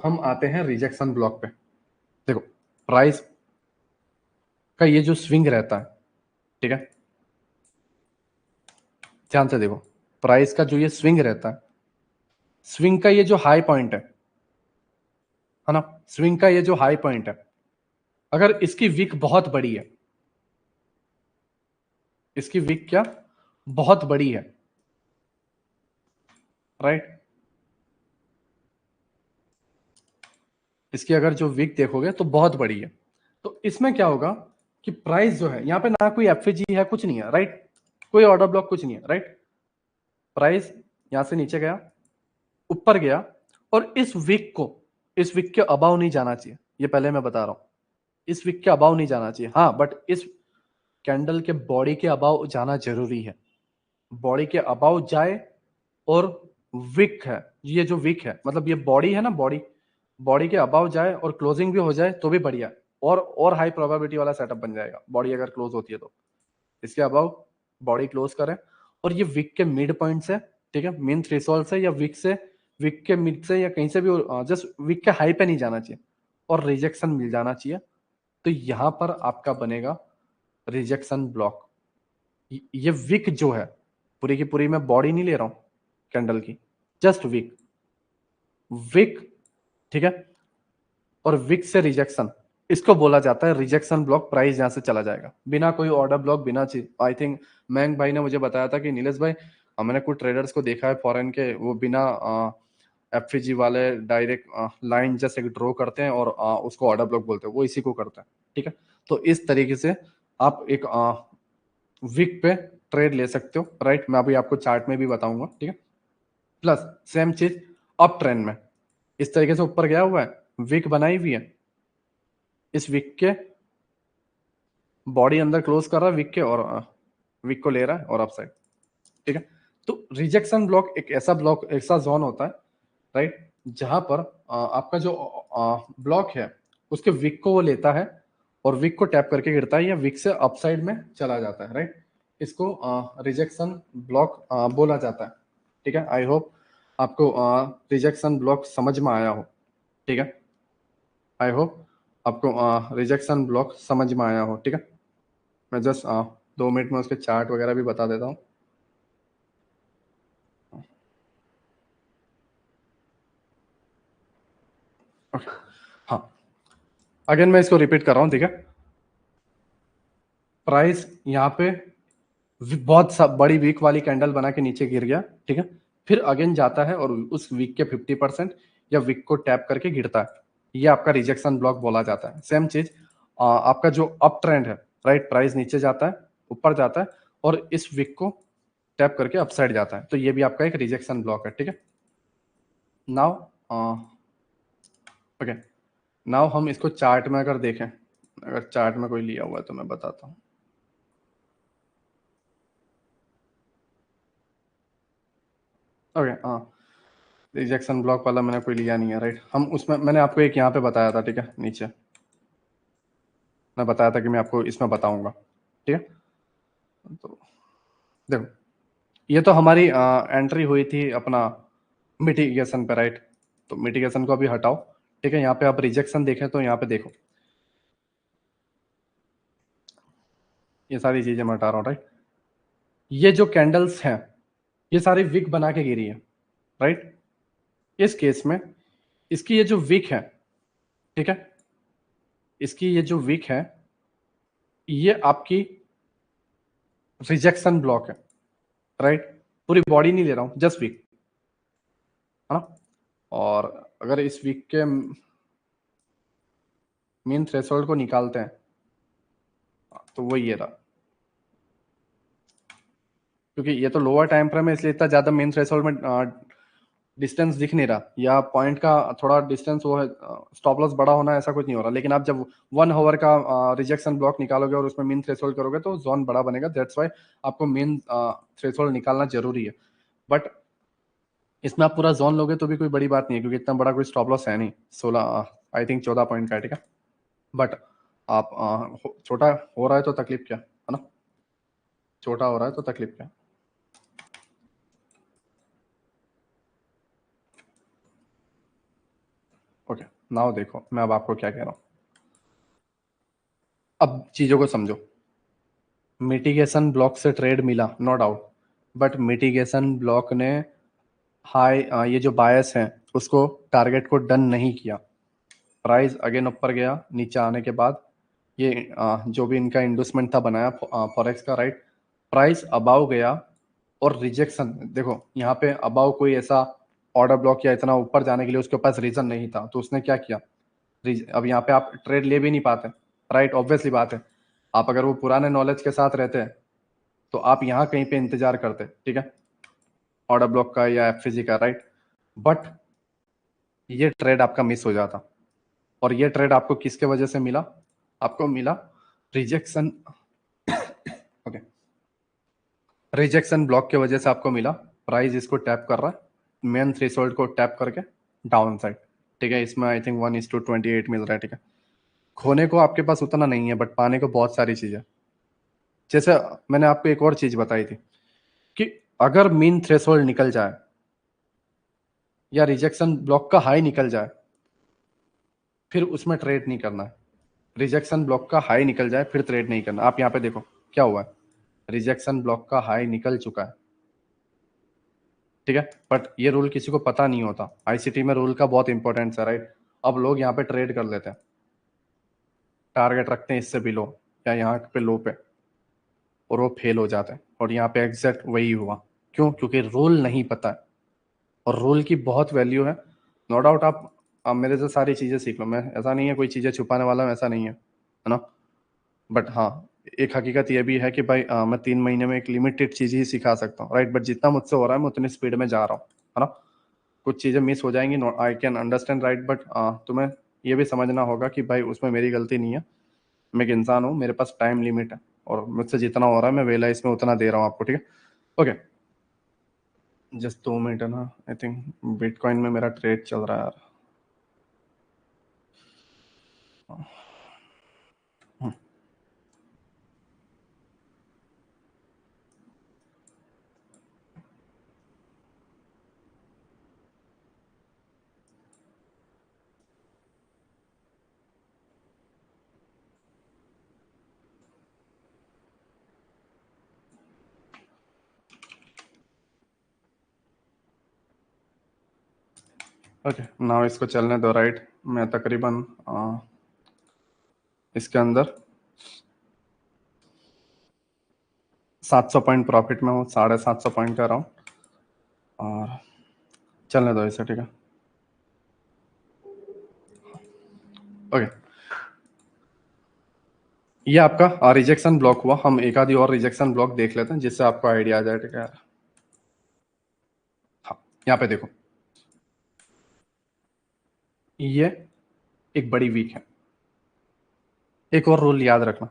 हम आते हैं रिजेक्शन ब्लॉक पे। देखो, प्राइस का ये जो स्विंग रहता है, ठीक है, ध्यान से देखो, प्राइस का जो ये स्विंग रहता है, स्विंग का ये जो हाई पॉइंट है ना, स्विंग का ये जो हाई पॉइंट है, अगर इसकी विक बहुत बड़ी है, इसकी विक क्या बहुत बड़ी है, राइट, इसकी अगर जो विक देखोगे तो बहुत बड़ी है, तो इसमें क्या होगा कि प्राइस जो है, यहां पे ना कोई एफजी है, कुछ नहीं है, राइट, कोई ऑर्डर ब्लॉक कुछ नहीं है, राइट, प्राइस यहां से नीचे गया, ऊपर गया, और इस विक के अबाव नहीं जाना चाहिए, ये पहले मैं बता रहा हूं, इस विक के अबाव नहीं जाना चाहिए, हाँ, बट इस कैंडल के बॉडी के अबाव जाना जरूरी है, बॉडी के अबाव जाए, और विक है, ये जो विक है, मतलब ये बॉडी है ना, बॉडी बॉडी के अबाव जाए और क्लोजिंग भी हो जाए तो भी बढ़िया, और हाई प्रोबेबिलिटी वाला सेटअप बन जाएगा, बॉडी अगर क्लोज होती है तो इसके अबाव बॉडी क्लोज करें, और ये विक के मिड पॉइंट से, ठीक है, मेन थ्रेशोल्ड से या विक से, विक के मिड से या कहीं से भी, जस्ट विक के हाई पे नहीं जाना चाहिए, और रिजेक्शन मिल जाना चाहिए, तो यहां पर आपका बनेगा रिजेक्शन ब्लॉक। ये विक जो है, पूरी की पूरी मैं बॉडी नहीं ले रहा हूं कैंडल की, जस्ट विक, विक, ठीक है, और विक से रिजेक्शन, इसको बोला जाता है रिजेक्शन ब्लॉक, प्राइस यहां से चला जाएगा बिना कोई ऑर्डर ब्लॉक, बिना चीज। आई थिंक मयंक भाई ने मुझे बताया था कि नीलेश भाई, मैंने कुछ ट्रेडर्स को देखा है फॉरेन के, वो बिना एफजी वाले डायरेक्ट लाइन जैसे ड्रॉ करते हैं, और उसको ऑर्डर ब्लॉक बोलते हैं, वो इसी को करते हैं, ठीक है, तो इस तरीके से आप एक विक पे ट्रेड ले सकते हो, राइट, मैं अभी आपको चार्ट में भी बताऊंगा, ठीक है, प्लस सेम चीज अप ट्रेंड में, इस तरीके से ऊपर गया हुआ है, विक बनाई हुई है, इस विक के बॉडी अंदर क्लोज कर रहा है विक के, और विक को ले रहा है और अप साइड, ठीक है, तो रिजेक्शन ब्लॉक एक ऐसा ब्लॉक, ऐसा जोन होता है, राइट, जहां पर आपका जो ब्लॉक है, उसके विक को वो लेता है, और विक को टैप करके गिरता है, या विक से अपसाइड में चला जाता है, राइट, इसको रिजेक्शन ब्लॉक बोला जाता है, ठीक है, आई होप आपको रिजेक्शन ब्लॉक समझ में आया हो, ठीक है, आई होप आपको रिजेक्शन ब्लॉक समझ में आया हो, ठीक है, मैं जस्ट 2 मिनट में उसके चार्ट वगैरह भी बता देता हूँ। हाँ, अगेन मैं इसको रिपीट कर रहा हूँ, ठीक है, प्राइस यहाँ पे बहुत बड़ी वीक वाली कैंडल बना के नीचे गिर गया, ठीक है, फिर अगेन जाता है और उस वीक के 50% या वीक को टैप करके गिरता है, ये आपका रिजेक्शन ब्लॉक बोला जाता है। सेम चीज आपका जो अप ट्रेंड है, राइट, प्राइस नीचे जाता है, ऊपर जाता है, और इस वीक को टैप करके अपसाइड जाता है, तो ये भी आपका एक रिजेक्शन ब्लॉक है, ठीक है, नाउ ओके, नाउ हम इसको चार्ट में अगर देखें, अगर चार्ट में कोई लिया हुआ है तो मैं बताता हूँ। ओके, हाँ, रिजेक्शन ब्लॉक वाला मैंने कोई लिया नहीं है, राइट, हम उसमें मैंने आपको एक यहाँ पे बताया था, ठीक है, नीचे मैं बताया था कि मैं आपको इसमें बताऊंगा, ठीक है, तो देखो, ये तो हमारी एंट्री हुई थी अपना मिटिगेशन पे, राइट, तो मिटिगेशन को अभी हटाओ, ठीक है, यहाँ पे आप रिजेक्शन देखें तो यहाँ पे देखो, ये सारी चीजें मैं हटा रहा हूँ, राइट, ये जो कैंडल्स हैं, ये सारी विक बना के गिरी है, राइट, इस केस में इसकी ये जो विक है, ठीक है, इसकी ये जो विक है, ये आपकी रिजेक्शन ब्लॉक है, राइट, पूरी बॉडी नहीं ले रहा हूं, जस्ट विक, है ना, और अगर इस विक के मेन थ्रेशोल्ड को निकालते हैं तो वो ये रहा, क्योंकि ये तो लोअर टाइम फ्रेम है, इसलिए इतना ज्यादा मेन थ्रेशोल्ड में डिस्टेंस दिख नहीं रहा, या पॉइंट का थोड़ा डिस्टेंस वो है, स्टॉप लॉस बड़ा होना ऐसा कुछ नहीं हो रहा, लेकिन आप जब 1 आवर का रिजेक्शन ब्लॉक निकालोगे और उसमें मेन थ्रेशोल्ड करोगे तो जोन बड़ा बनेगा, दैट्स वाई आपको मेन थ्रेशोल्ड निकालना जरूरी है, बट इसमें आप पूरा जोन लोगे तो भी कोई बड़ी बात नहीं है, क्योंकि इतना बड़ा कोई स्टॉप लॉस है नहीं, 16 आई थिंक 14 पॉइंट का है, ठीक है, बट आप छोटा हो रहा है तो तकलीफ क्या है ना, छोटा हो रहा है तो तकलीफ क्या। ओके, नाउ देखो मैं अब आपको क्या कह रहा हूं, अब चीजों को समझो। मिटिगेशन ब्लॉक से ट्रेड मिला, no doubt, but mitigation block ने हाई ये जो बायस है उसको टारगेट को डन नहीं किया। प्राइस अगेन ऊपर गया, नीचे आने के बाद ये जो भी इनका इंडोसमेंट था बनाया फॉरेक्स का, राइट, प्राइस अबाव गया और रिजेक्शन, देखो यहाँ पे अबाव कोई ऐसा ऑर्डर ब्लॉक या इतना ऊपर जाने के लिए उसके पास रीजन नहीं था, तो उसने क्या किया, अब यहाँ पे आप ट्रेड ले भी नहीं पाते, राइट, ऑब्वियसली बात है। आप अगर वो पुराने नॉलेज के साथ रहते हैं तो आप यहाँ कहीं पे इंतजार करते, ठीक है, ऑर्डर ब्लॉक का या एफसीजी का, राइट, बट ये ट्रेड आपका मिस हो जाता। और ये ट्रेड आपको किसके वजह से मिला, आपको मिला रिजेक्शन, ओके, रिजेक्शन ब्लॉक के वजह से आपको मिला। प्राइस इसको टैप कर रहा है, मेन थ्रेशोल्ड को टैप करके डाउन साइड, ठीक है, इसमें आई थिंक 1:28 मिल रहा है, ठीक है। खोने को आपके पास उतना नहीं है बट पाने को बहुत सारी चीजें, जैसे मैंने आपको एक और चीज बताई थी कि अगर मीन थ्रेशोल्ड निकल जाए या रिजेक्शन ब्लॉक का हाई निकल जाए, फिर उसमें ट्रेड नहीं करना है। रिजेक्शन ब्लॉक का हाई निकल जाए फिर ट्रेड नहीं करना। आप यहाँ पे देखो क्या हुआ है, रिजेक्शन ब्लॉक का हाई निकल चुका है, ठीक है, बट ये रूल किसी को पता नहीं होता। आईसीटी में रूल का बहुत इंपॉर्टेंस है, राइट। अब लोग यहाँ पे ट्रेड कर लेते हैं, टारगेट रखते हैं इससे बिलो या यहाँ पे लो पे, और वो फेल हो जाते हैं। और यहाँ पे एग्जैक्ट वही हुआ, क्यों, क्योंकि रूल नहीं पता है। और रूल की बहुत वैल्यू है, नो डाउट। आप मेरे से सारी चीजें सीख लो, मैं ऐसा नहीं है कोई चीजें छुपाने वाला हूँ, ऐसा नहीं है ना, बट हाँ, एक हकीकत ये भी है कि भाई मैं 3 महीने में एक लिमिटेड चीज ही सिखा सकता हूँ, राइट, बट जितना मुझसे हो रहा है मैं उतनी स्पीड में जा रहा हूँ, है ना। कुछ चीजें मिस हो जाएंगी, I can understand, right, but तुम्हें ये भी समझना होगा कि भाई उसमें मेरी गलती नहीं है। मैं एक इंसान हूँ, मेरे पास टाइम लिमिट है, और मुझसे जितना हो रहा है मैं वेला इसमें उतना दे रहा हूँ आपको, ठीक है। ओके, जस्ट 2 मिनट है ना, आई थिंक बिटकॉइन में मेरा ट्रेड चल रहा है यार। ओके, नाउ इसको चलने दो, राइट। मैं तकरीबन इसके अंदर 700 पॉइंट प्रॉफिट में हूँ, 750 पॉइंट का रहा हूँ, और चलने दो इसे, ठीक है। ओके, ये आपका रिजेक्शन ब्लॉक हुआ। हम एक आधी और रिजेक्शन ब्लॉक देख लेते हैं जिससे आपको आइडिया आ जाए, ठीक है। हाँ, यहाँ पे देखो, ये एक बड़ी वीक है। एक और रूल याद रखना,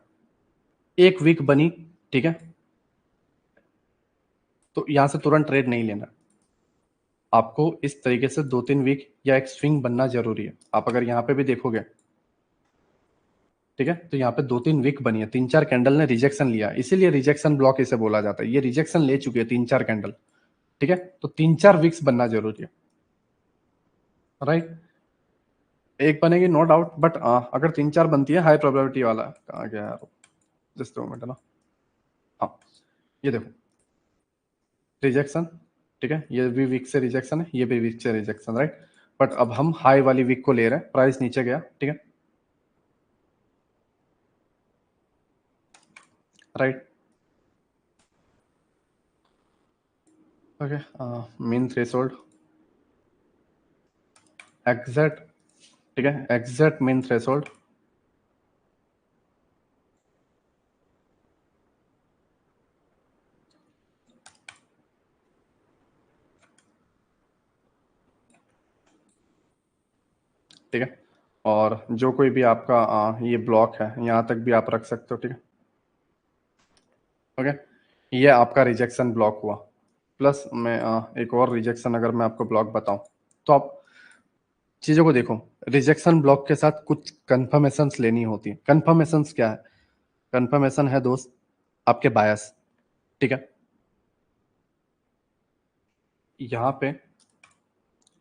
एक वीक बनी, ठीक है, तो यहां से तुरंत ट्रेड नहीं लेना। आपको इस तरीके से 2-3 वीक या एक स्विंग बनना जरूरी है। आप अगर यहाँ पे भी देखोगे, ठीक है, तो यहाँ पे 2-3 वीक बनी है, 3-4 कैंडल ने रिजेक्शन लिया, इसीलिए रिजेक्शन ब्लॉक इसे बोला जाता है। ये रिजेक्शन ले चुकी है 3-4 कैंडल, ठीक है, तो 3-4 वीक्स बनना जरूरी है, राइट। एक बनेगी नो डाउट, बट अगर 3-4 बनती है, हाई प्रोबेबिलिटी वाला कहाँ गया यार, जस्ट 2 मिनट है ना। हाँ, ये देखो रिजेक्शन, ठीक है, ये भी वीक से रिजेक्शन है, ये भी वीक से रिजेक्शन, राइट। बट अब हम हाई वाली वीक को ले रहे हैं, प्राइस नीचे गया, ठीक है, right. Okay, mean threshold exact, ठीक है, एग्जैक्ट मीन थ्रेशोल्ड, ठीक है। और जो कोई भी आपका ये ब्लॉक है यहाँ तक भी आप रख सकते हो, ठीक है। ओके, ये आपका रिजेक्शन ब्लॉक हुआ। प्लस मैं एक और रिजेक्शन अगर मैं आपको ब्लॉक बताऊं, तो आप चीजों को देखो। रिजेक्शन ब्लॉक के साथ कुछ कंफर्मेशंस लेनी होती है। कंफर्मेशंस क्या है, कंफर्मेशन है दोस्त आपके बायस, ठीक है। यहाँ पे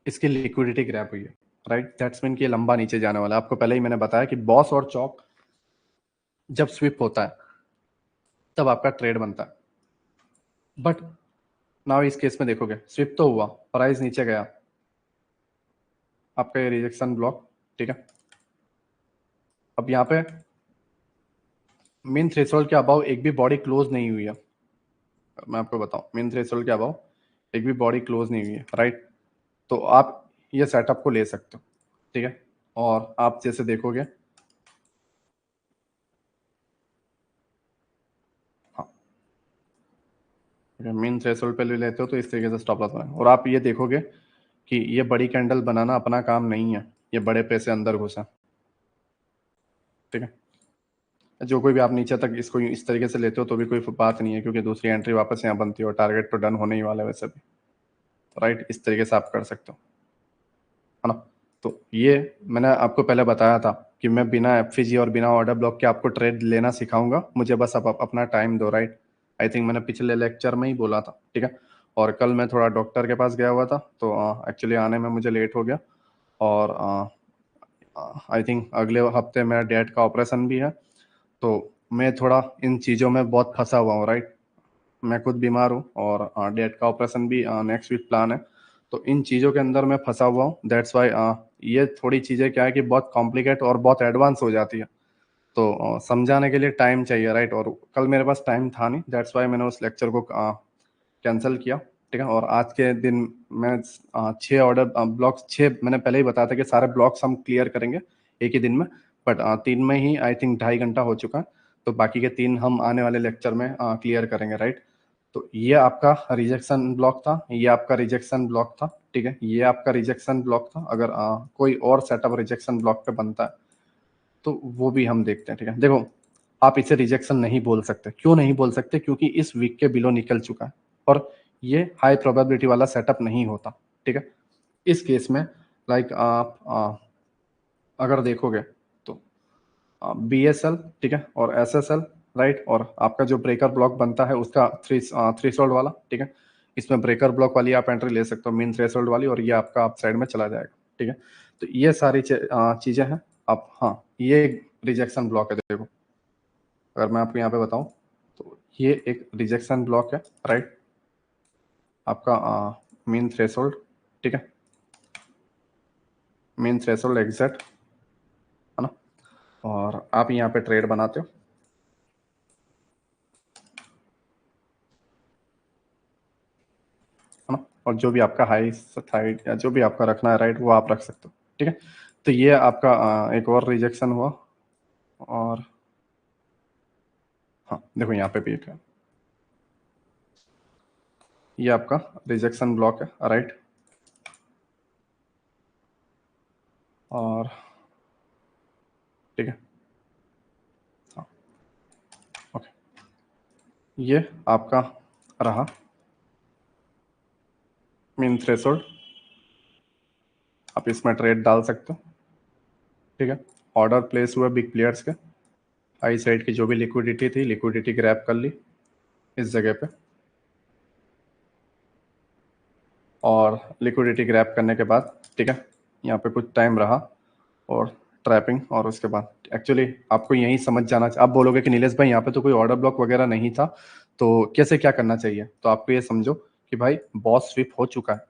इसकी लिक्विडिटी ग्रैब हुई है, राइट, दैट्स मीन कि ये लंबा नीचे जाने वाला है। आपको पहले ही मैंने बताया कि बॉस और चौक जब स्विप होता है तब आपका ट्रेड बनता है। बट नाउ इस केस में देखोगे स्विप तो हुआ, प्राइस नीचे गया, आपका ये रिजेक्शन ब्लॉक, ठीक है। अब यहाँ पे मेन थ्रेशोल्ड के अबाउ एक भी बॉडी क्लोज नहीं हुई है। मैं आपको बताऊं, मेन थ्रेशोल्ड के अबाउ एक भी बॉडी क्लोज नहीं हुई है, राइट। तो आप ये सेटअप को ले सकते हो, ठीक है। और आप जैसे देखोगे, हाँ, मेन थ्रेशोल्ड पे ले लेते हो तो इस तरीके से स्टॉप लॉस बनाए, और आप ये देखोगे कि ये बड़ी कैंडल बनाना अपना काम नहीं है, ये बड़े पैसे अंदर घुसा, ठीक है। जो कोई भी आप नीचे तक इसको इस तरीके से लेते हो तो भी कोई बात नहीं है, क्योंकि दूसरी एंट्री वापस यहाँ बनती है और टारगेट तो डन होने ही वाला है वैसे भी, राइट। इस तरीके से आप कर सकते हो, है ना। तो ये मैंने आपको पहले बताया था कि मैं बिना एफपीजी और बिना ऑर्डर ब्लॉक के आपको ट्रेड लेना सिखाऊंगा, मुझे बस आप अपना टाइम दो, राइट। आई थिंक मैंने पिछले लेक्चर में ही बोला था, ठीक है। और कल मैं थोड़ा डॉक्टर के पास गया हुआ था, तो एक्चुअली आने में मुझे लेट हो गया, और आई थिंक अगले हफ्ते मेरा डैड का ऑपरेशन भी है, तो मैं थोड़ा इन चीज़ों में बहुत फंसा हुआ हूँ, राइट। मैं खुद बीमार हूँ और डैड का ऑपरेशन भी नेक्स्ट वीक प्लान है, तो इन चीज़ों के अंदर मैं फंसा हुआ हूँ, दैट्स वाई ये थोड़ी चीज़ें क्या है कि बहुत कॉम्प्लिकेट और बहुत एडवांस हो जाती है, तो समझाने के लिए टाइम चाहिए, राइट। और कल मेरे पास टाइम था नहीं, दैट्स वाई मैंने उस लेक्चर को कैंसिल किया, ठीक है। और आज के दिन मैं 6 ऑर्डर ब्लॉक्स, 6 मैंने पहले ही बताया था कि सारे ब्लॉक्स हम क्लियर करेंगे एक ही दिन में, बट 3 में ही आई थिंक 2.5 घंटा हो चुका है, तो बाकी के 3 हम आने वाले लेक्चर में क्लियर करेंगे, राइट। तो ये आपका रिजेक्शन ब्लॉक था, ये आपका रिजेक्शन ब्लॉक था, ठीक है। ये आपका रिजेक्शन ब्लॉक था। अगर कोई और सेटअप रिजेक्शन ब्लॉक पे बनता है तो वो भी हम देखते हैं, ठीक है। देखो, आप इसे रिजेक्शन नहीं बोल सकते, क्यों नहीं बोल सकते, क्योंकि इस वीक के बिलो निकल चुका है और ये हाई प्रोबेबिलिटी वाला सेटअप नहीं होता, ठीक है। इस केस में लाइक आप अगर देखोगे तो BSL, ठीक है, और SSL, राइट, और आपका जो ब्रेकर ब्लॉक बनता है उसका थ्रेशोल्ड वाला, ठीक है। इसमें ब्रेकर ब्लॉक वाली आप एंट्री ले सकते हो, मेन थ्रेशोल्ड वाली, और ये आपका अप साइड में चला जाएगा, ठीक है। तो ये सारी चीजें हैं। आप, हाँ, ये रिजेक्शन ब्लॉक है, देखो अगर मैं आपको यहाँ पे बताऊं तो ये एक रिजेक्शन ब्लॉक है, राइट। आपका मेन थ्रेशोल्ड, ठीक है, मेन थ्रेशोल्ड एग्जैक्ट, है ना। और आप यहाँ पे ट्रेड बनाते हो, है ना। और जो भी आपका हाई साइड या जो भी आपका रखना है, राइट, वो आप रख सकते हो, ठीक है। तो ये आपका एक और रिजेक्शन हुआ, और हाँ देखो यहाँ पे भी एक है, ये आपका रिजेक्शन ब्लॉक है, राइट। और ठीक है, हाँ, ओके, ये आपका रहा मेन थ्रेशोल्ड, आप इसमें ट्रेड डाल सकते हो, ठीक है। ऑर्डर प्लेस हुआ बिग प्लेयर्स के, हाई साइड की जो भी लिक्विडिटी थी, लिक्विडिटी ग्रैब कर ली इस जगह पे, और लिक्विडिटी ग्रैब करने के बाद, ठीक है, यहाँ पे कुछ टाइम रहा और ट्रैपिंग, और उसके बाद एक्चुअली आपको यही समझ जाना चाहिए। आप बोलोगे कि नीलेश भाई यहाँ पे तो कोई ऑर्डर ब्लॉक वगैरह नहीं था, तो कैसे क्या करना चाहिए, तो आपको ये समझो कि भाई बॉस स्विप हो चुका है,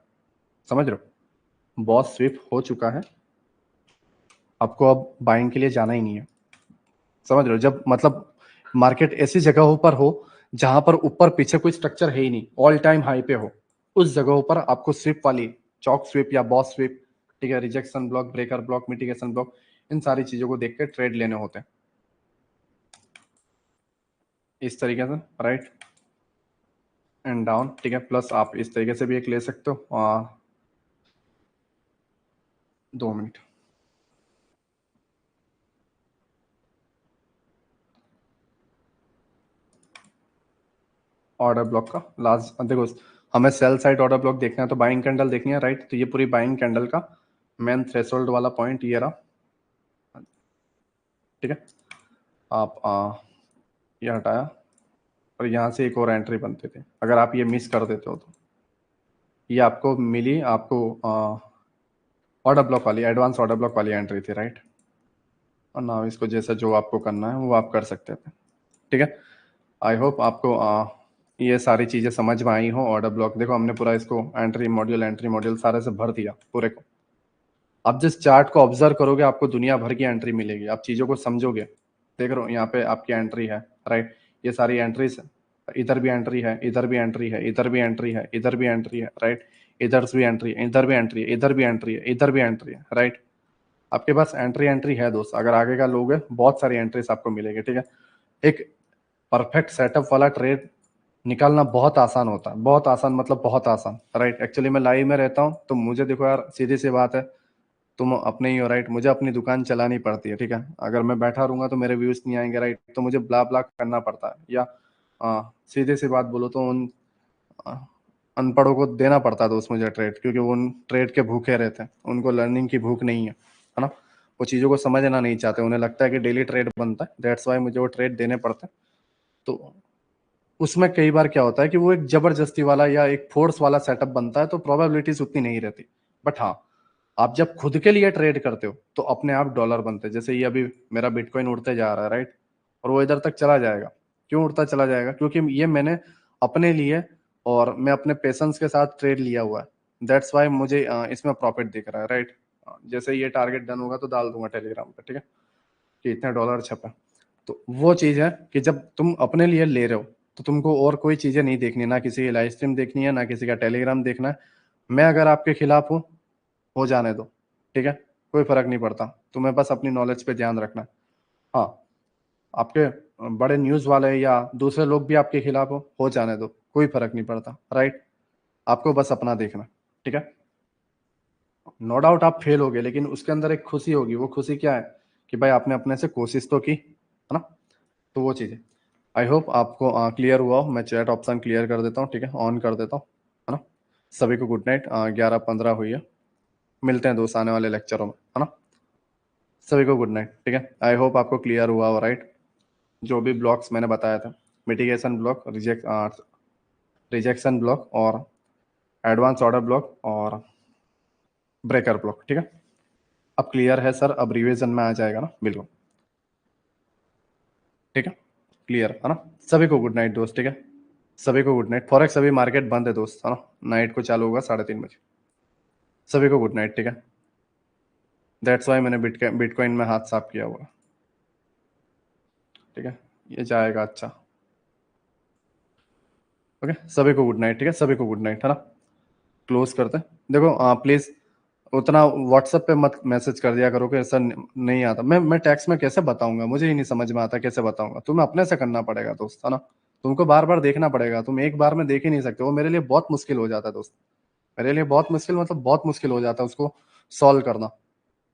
समझ रहे हो, बॉस स्विप हो चुका है, आपको अब बाइंग के लिए जाना ही नहीं है, समझ रहे हो। जब मतलब मार्केट ऐसी जगहों पर हो जहां पर ऊपर पीछे कोई स्ट्रक्चर है ही नहीं, ऑल टाइम हाई पे हो, उस जगहों पर आपको स्विप वाली, चौक स्विप या बॉस स्विप, ठीक है, rejection block, breaker block, mitigation block, इन सारी चीजों को देख के ट्रेड लेने होते हैं इस तरीके से, राइट एंड डाउन, ठीक है। प्लस आप इस तरीके से भी एक ले सकते हो, 2 मिनट, ऑर्डर ब्लॉक का लास्ट देखो, हमें सेल साइड ऑर्डर ब्लॉक देखना है तो बाइंग कैंडल देखनी है, राइट। तो ये पूरी बाइंग कैंडल का मेन थ्रेशोल्ड वाला पॉइंट ये रहा, ठीक है। आप ये हटाया और यहाँ से एक और एंट्री बनते थे, अगर आप ये मिस कर देते हो तो ये आपको मिली, आपको ऑर्डर ब्लॉक वाली, एडवांस ऑर्डर ब्लॉक वाली एंट्री थी, राइट। और ना इसको जैसा जो आपको करना है वो आप कर सकते थे, ठीक है। आई होप आपको ये सारी चीज़ें समझ में आई हो। ऑर्डर ब्लॉक देखो हमने पूरा इसको एंट्री मॉड्यूल सारे से भर दिया पूरे को। आप जिस चार्ट को ऑब्जर्व करोगे आपको दुनिया भर की एंट्री मिलेगी, आप चीज़ों को समझोगे। देख रहे हो यहाँ पे आपकी एंट्री है, राइट। ये सारी एंट्रीज, इधर भी एंट्री है, इधर भी एंट्री है, इधर भी एंट्री है, इधर भी एंट्री है, राइट। इधर भी एंट्री है, इधर भी एंट्री है, इधर भी एंट्री है, इधर भी एंट्री है, राइट। आपके पास एंट्री है दोस्त। अगर आगे का लोगे बहुत सारी एंट्रीज आपको मिलेगी, ठीक है। एक परफेक्ट सेटअप वाला ट्रेड निकालना बहुत आसान होता है, बहुत आसान मतलब बहुत आसान, राइट। एक्चुअली मैं लाइव में रहता हूँ तो मुझे देखो यार, सीधी सी बात है, तुम अपने ही हो, राइट। मुझे अपनी दुकान चलानी पड़ती है, ठीक है। अगर मैं बैठा रहूंगा तो मेरे व्यूज नहीं आएंगे, राइट। तो मुझे ब्ला ब्ला करना पड़ता है, या सीधे सी बात बोलो तो उन आ, अनपढ़ों को देना पड़ता है दोस्त मुझे ट्रेड, क्योंकि वो उन ट्रेड के भूखे रहते हैं, उनको लर्निंग की भूख नहीं है ना। वो चीज़ों को समझना नहीं चाहते, उन्हें लगता है कि डेली ट्रेड बनता है, दैट्स वाई मुझे वो ट्रेड देने पड़ते हैं। तो उसमें कई बार क्या होता है कि वो एक जबरदस्ती वाला या एक फोर्स वाला सेटअप बनता है, तो प्रोबेबिलिटीज उतनी नहीं रहती। बट हाँ, आप जब खुद के लिए ट्रेड करते हो तो अपने आप डॉलर बनते हैं। जैसे ये अभी मेरा बिटकॉइन उड़ते जा रहा है, राइट। और वो इधर तक चला जाएगा। क्यों उड़ता चला जाएगा? क्योंकि ये मैंने अपने लिए और मैं अपने पेशेंस के साथ ट्रेड लिया हुआ है। दैट्स वाई मुझे इसमें प्रॉफिट दिख रहा है, राइट। जैसे ये टारगेट डन होगा तो डाल दूंगा टेलीग्राम पे, ठीक है, कि इतने डॉलर छपा। तो वो चीज़ है कि जब तुम अपने लिए ले रहे हो तो तुमको और कोई चीज़ें नहीं देखनी, ना किसी की लाइव स्ट्रीम देखनी है, ना किसी का टेलीग्राम देखना है। मैं अगर आपके खिलाफ हूँ, हो जाने दो, ठीक है, कोई फर्क नहीं पड़ता। तुम्हें बस अपनी नॉलेज पे ध्यान रखना है। हाँ, आपके बड़े न्यूज़ वाले या दूसरे लोग भी आपके खिलाफ हो जाने दो, कोई फर्क नहीं पड़ता, राइट। आपको बस अपना देखना, ठीक है। नो डाउट आप फेल हो गए, लेकिन उसके अंदर एक खुशी होगी। वो खुशी क्या है कि भाई आपने अपने से कोशिश तो की, है ना। तो वो चीज़ है। आई होप आपको क्लियर हुआ हो। मैं चैट ऑप्शन क्लियर कर देता हूँ, ठीक है, ऑन कर देता हूँ, है ना। सभी को गुड नाइट। 11:15 हुई है। मिलते हैं दोस्त आने वाले लेक्चरों में, है ना। सभी को गुड नाइट, ठीक है। आई होप आपको क्लियर हुआ हो, राइट। जो भी ब्लॉक्स मैंने बताया था, मिटिगेशन ब्लॉक, रिजेक्शन ब्लॉक और एडवांस ऑर्डर ब्लॉक और ब्रेकर ब्लॉक, ठीक है। अब क्लियर है सर, अब रिवीजन में आ जाएगा ना, बिल्कुल, ठीक है। क्लियर है ना। सभी को गुड नाइट दोस्त, ठीक है। सभी को गुड नाइट। फॉरेक्स अभी मार्केट बंद है दोस्त, है ना। नाइट को चालू होगा 3:30 बजे। सभी को गुड नाइट, ठीक है। दैट्स वाई मैंने बिटकॉइन में हाथ साफ किया हुआ, ठीक है। ये जाएगा, अच्छा, ओके। सभी को गुड नाइट, ठीक है। सभी को गुड नाइट, है ना। क्लोज करते हैं। देखो प्लीज उतना व्हाट्सएप पे मत मैसेज कर दिया करो कि सर नहीं आता। मैं टेक्स्ट में कैसे बताऊंगा, मुझे ही नहीं समझ में आता कैसे बताऊंगा। तुम्हें अपने से करना पड़ेगा दोस्त, है ना। तुमको बार बार देखना पड़ेगा, तुम एक बार में देख ही नहीं सकते। वो मेरे लिए बहुत मुश्किल हो जाता है दोस्त, मेरे लिए बहुत मुश्किल, मतलब बहुत मुश्किल हो जाता है उसको सॉल्व करना।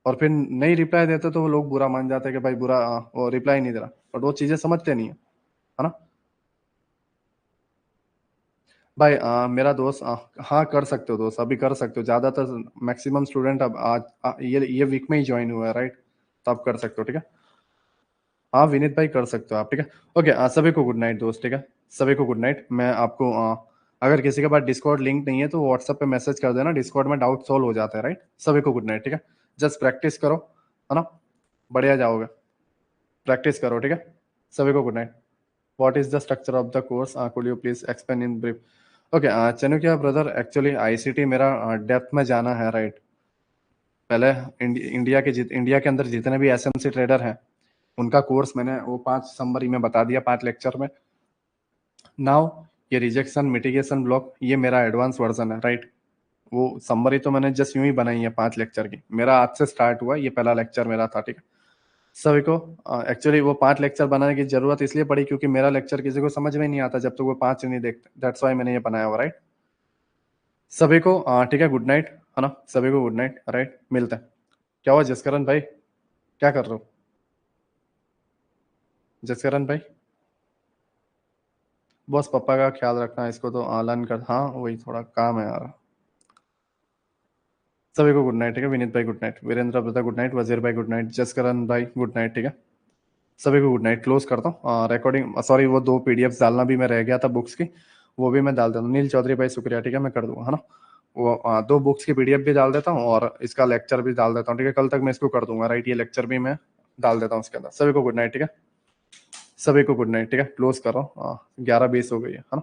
और फिर नहीं रिप्लाई देते तो वो लोग बुरा मान जाते हैं कि भाई बुरा वो रिप्लाई नहीं दे रहा, बट वो चीजें समझते नहीं है ना। भाई मेरा दोस्त हाँ कर सकते हो दोस्त, अभी कर सकते हो। ज्यादातर मैक्सिमम स्टूडेंट अब आज ये वीक में ही ज्वाइन हुआ है, राइट। तो आप कर सकते हो, ठीक है। हाँ विनीत भाई कर सकते हो आप, ठीक है। ओके, सभी को गुड नाइट दोस्त, ठीक है। सभी को गुड नाइट। मैं आपको अगर किसी के पास डिस्कॉर्ड लिंक नहीं है तो व्हाट्सएप पे मैसेज कर देना, डिस्कॉर्ड में डाउट सॉल्व हो जाता है, राइट। सभी को गुड नाइट, ठीक है। जस्ट प्रैक्टिस करो, है ना, बढ़िया जाओगे। प्रैक्टिस करो, ठीक है। सभी को good night. What is the structure of the course, could you please explain in brief? Okay Chanu क्या ब्रदर, एक्चुअली आईसीटी मेरा डेप्थ में जाना है, राइट। पहले इंडिया के अंदर जितने भी एसएमसी ट्रेडर हैं उनका कोर्स मैंने वो 5 समरी में बता दिया, 5 लेक्चर में। नाउ ये रिजेक्शन मिटिगेशन ब्लॉक ये मेरा एडवांस वर्जन है, राइट। वो समरी तो मैंने जस्ट यूं ही बनाई है 5 लेक्चर की। मेरा आज से स्टार्ट हुआ, ये पहला लेक्चर मेरा था, ठीक है। सभी को एक्चुअली वो 5 लेक्चर बनाने की जरूरत इसलिए पड़ी क्योंकि मेरा लेक्चर किसी को समझ में नहीं आता जब तक वो 5 नहीं देखते। दैट्स वाई मैंने ये बनाया हुआ, राइट। सभी को ठीक है, गुड नाइट, है ना। सभी को गुड नाइट, राइट। मिलते हैं। क्या हुआ जसकरण भाई, क्या कर रहे हो जसकरण भाई? बस पापा का ख्याल रखना, इसको तो लर्न कर, हाँ वही थोड़ा काम है यार। सभी को गुड नाइट, ठीक है। विनीत भाई good night, Virendra Pratap good night, Wazir भाई गुड नाइट, जसकरण भाई गुड नाइट, ठीक है। सभी को गुड नाइट। क्लोज करता हूँ रिकॉर्डिंग। सॉरी वो 2 पीडीएफ डालना भी मैं रह गया था बुक्स की, वो भी मैं डाल देता हूँ। नील चौधरी भाई शुक्रिया, ठीक है, मैं कर दूंगा, है ना। वो 2 बुक्स की पीडीएफ भी डाल देता हूँ और इसका लेक्चर भी डाल देता हूँ, ठीक है। कल तक मैं इसको कर दूंगा, राइट। ये लेक्चर भी मैं डाल देता हूँ उसके अंदर। सभी को गुड नाइट, ठीक है। सभी को गुड नाइट, ठीक है। क्लोज करो, 11:20 हो गई है ना।